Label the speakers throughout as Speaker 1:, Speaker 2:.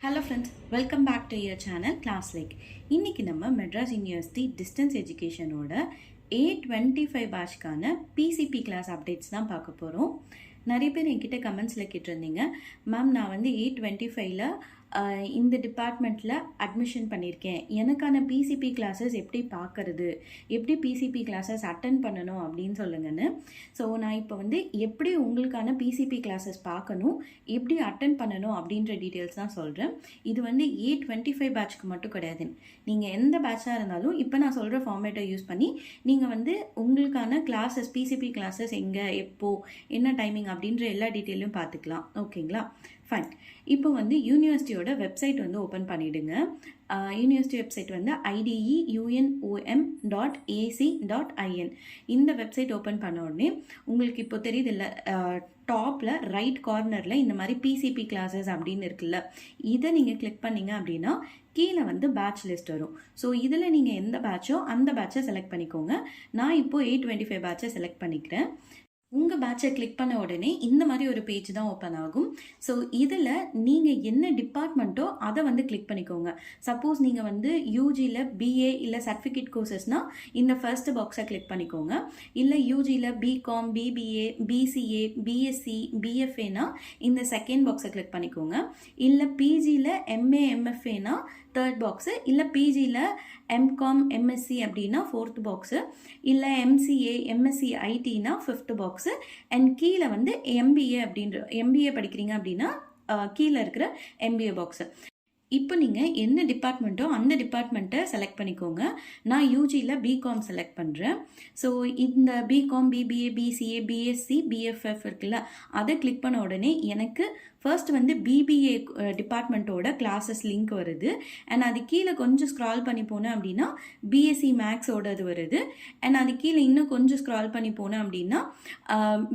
Speaker 1: Hello friends, welcome back to your channel class like. இன்றைக்கி நம்ம Madras university distance எஜுகேஷனோட A25 பேட்ச்க்கான பிசிபி கிளாஸ் அப்டேட்ஸ் தான் பார்க்க போகிறோம். நிறைய பேர் என்கிட்ட கமெண்ட்ஸில் கேட்டிருந்தீங்க, மேம் நான் வந்து A25ல் இந்த டிபார்ட்மெண்ட்டில் அட்மிஷன் பண்ணியிருக்கேன், எனக்கான பிசிபி கிளாஸஸ் எப்படி பார்க்கறது, எப்படி பிசிபி கிளாஸஸ் அட்டன் பண்ணணும் அப்படின்னு சொல்லுங்கன்னு. ஸோ நான் இப்போ வந்து எப்படி உங்களுக்கான பிசிபி கிளாஸஸ் பார்க்கணும், எப்படி அட்டன் பண்ணணும் அப்படின்ற டீட்டெயில்ஸ் தான் சொல்கிறேன். இது வந்து A25 பேட்ச்க்கு மட்டும் கிடையாது, நீங்கள் எந்த பேட்சாக இருந்தாலும் இப்போ நான் சொல்கிற ஃபார்மேட்டை யூஸ் பண்ணி நீங்கள் வந்து உங்களுக்கான கிளாஸஸ் பிசிபி கிளாஸஸ் எங்கே, எப்போது, என்ன டைமிங் அப்படின்ற எல்லா டீட்டெயிலும் பார்த்துக்கலாம். ஓகேங்களா, ஃபைன். இப்போ வந்து யூனிவர்சிட்டியோட வெப்சைட் வந்து ஓப்பன் பண்ணிவிடுங்க. யூனிவர்சிட்டி வெப்சைட் வந்து ideunom.ac.in. இந்த வெப்சைட் ஓப்பன் பண்ண உடனே உங்களுக்கு இப்போ தெரியுது இல்லை, டாப்பில் ரைட் கார்னரில் இந்த மாதிரி பிசிபி கிளாஸஸ் அப்படின்னு இருக்குல்ல, இதை நீங்கள் கிளிக் பண்ணிங்க அப்படின்னா கீழே வந்து பேட்ச் லிஸ்ட் வரும். ஸோ இதில் நீங்கள் எந்த பேட்சோ அந்த பேட்சை செலக்ட் பண்ணிக்கோங்க. நான் இப்போது A25 பேட்சை செலக்ட் பண்ணிக்கிறேன். உங்கள் பேட்சை கிளிக் பண்ண உடனே இந்த மாதிரி ஒரு பேஜ் தான் ஓப்பன் ஆகும். ஸோ இதில் நீங்கள் என்ன டிபார்ட்மெண்ட்டோ அதை வந்து கிளிக் பண்ணிக்கோங்க. சப்போஸ் நீங்கள் வந்து யூஜியில் பிஏ இல்லை சர்டிஃபிகேட் கோர்சஸ்னால் இந்த ஃபர்ஸ்ட் பாக்ஸை கிளிக் பண்ணிக்கோங்க. இல்லை யூஜியில் பிகாம், பிபிஏ, பிசிஏ, பிஎஸ்சி, பிஎஃப்ஏனா இந்த செகண்ட் பாக்ஸை கிளிக் பண்ணிக்கோங்க. இல்லை பிஜியில் எம்ஏ, எம்எஃப்ஏனா தேர்ட் பாக்ஸு, இல்லை பிஜியில் எம்காம், எம்எஸ்சி அப்படின்னா ஃபோர்த் பாக்ஸு, இல்லை எம்சிஏ, எம்எஸ்சி ஐடினா ஃபிஃப்த் பாக்ஸு, அண்ட் கீழே வந்து எம்பிஏ படிக்கிறீங்க அப்படின்னா கீழே இருக்கிற எம்பிஏ பாக்ஸு. இப்போ நீங்கள் என்ன டிபார்ட்மெண்ட்டோ அந்த டிபார்ட்மெண்ட்டை செலக்ட் பண்ணிக்கோங்க. நான் யூஜியில் பிகாம் செலக்ட் பண்ணுறேன். ஸோ இந்த BCom, BBA, BCA, BSc, BFF இருக்குல்ல, அதை கிளிக் பண்ண உடனே எனக்கு ஃபர்ஸ்ட் வந்து பிபிஏ டிபார்ட்மெண்ட்டோட கிளாஸஸ் லிங்க் வருது. அண்ட் அது கீழே கொஞ்சம் ஸ்க்ரால் பண்ணி போனேன் அப்படின்னா பிஎஸ்சி மேக்ஸோடது வருது. அண்ட் அது கீழே இன்னும் கொஞ்சம் ஸ்க்ரால் பண்ணி போனேன் அப்படின்னா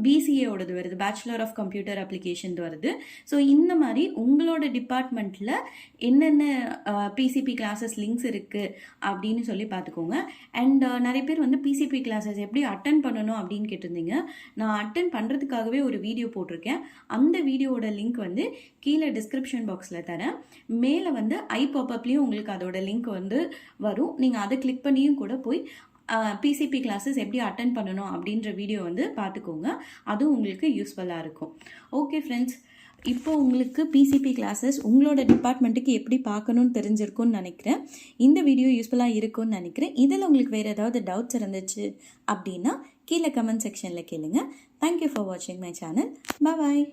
Speaker 1: பிசிஏவோடது வருது, பேச்சுலர் ஆஃப் கம்ப்யூட்டர் அப்ளிகேஷன் வருது. ஸோ இந்த மாதிரி உங்களோட டிபார்ட்மெண்ட்டில் என்னென்ன பிசிபி கிளாஸஸ் லிங்க்ஸ் இருக்குது அப்படின்னு சொல்லி பார்த்துக்கோங்க. அண்ட் நிறைய பேர் வந்து பிசிபி கிளாஸஸ் எப்படி அட்டன் பண்ணணும் அப்படின்னு கேட்டிருந்தீங்க. நான் அட்டன் பண்ணுறதுக்காகவே ஒரு வீடியோ போட்டிருக்கேன். அந்த வீடியோவோட லிங்க் வந்து கீழே டிஸ்கிரிப்ஷன் பாக்ஸில் தரேன். மேலே வந்து பாப்அப்லேயும் உங்களுக்கு அதோட லிங்க் வந்து வரும். நீங்கள் அதை கிளிக் பண்ணியும் கூட போய் பிசிபி கிளாஸஸ் எப்படி அட்டன் பண்ணணும் அப்படின்ற வீடியோ வந்து பார்த்துக்கோங்க. அதுவும் உங்களுக்கு யூஸ்ஃபுல்லாக இருக்கும். ஓகே ஃப்ரெண்ட்ஸ், இப்போ உங்களுக்கு பிசிபி கிளாஸஸ் உங்களோட டிபார்ட்மெண்ட்டுக்கு எப்படி பார்க்கணுன்னு தெரிஞ்சிருக்கும்னு நினைக்கிறேன். இந்த வீடியோ யூஸ்ஃபுல்லாக இருக்கும்னு நினைக்கிறேன். இதில் உங்களுக்கு வேறு ஏதாவது டவுட்ஸ் இருந்துச்சு அப்படின்னா கீழே கமெண்ட் செக்ஷனில் கேளுங்க. தேங்க்யூ ஃபார் வாட்சிங் மை சேனல். பாய்.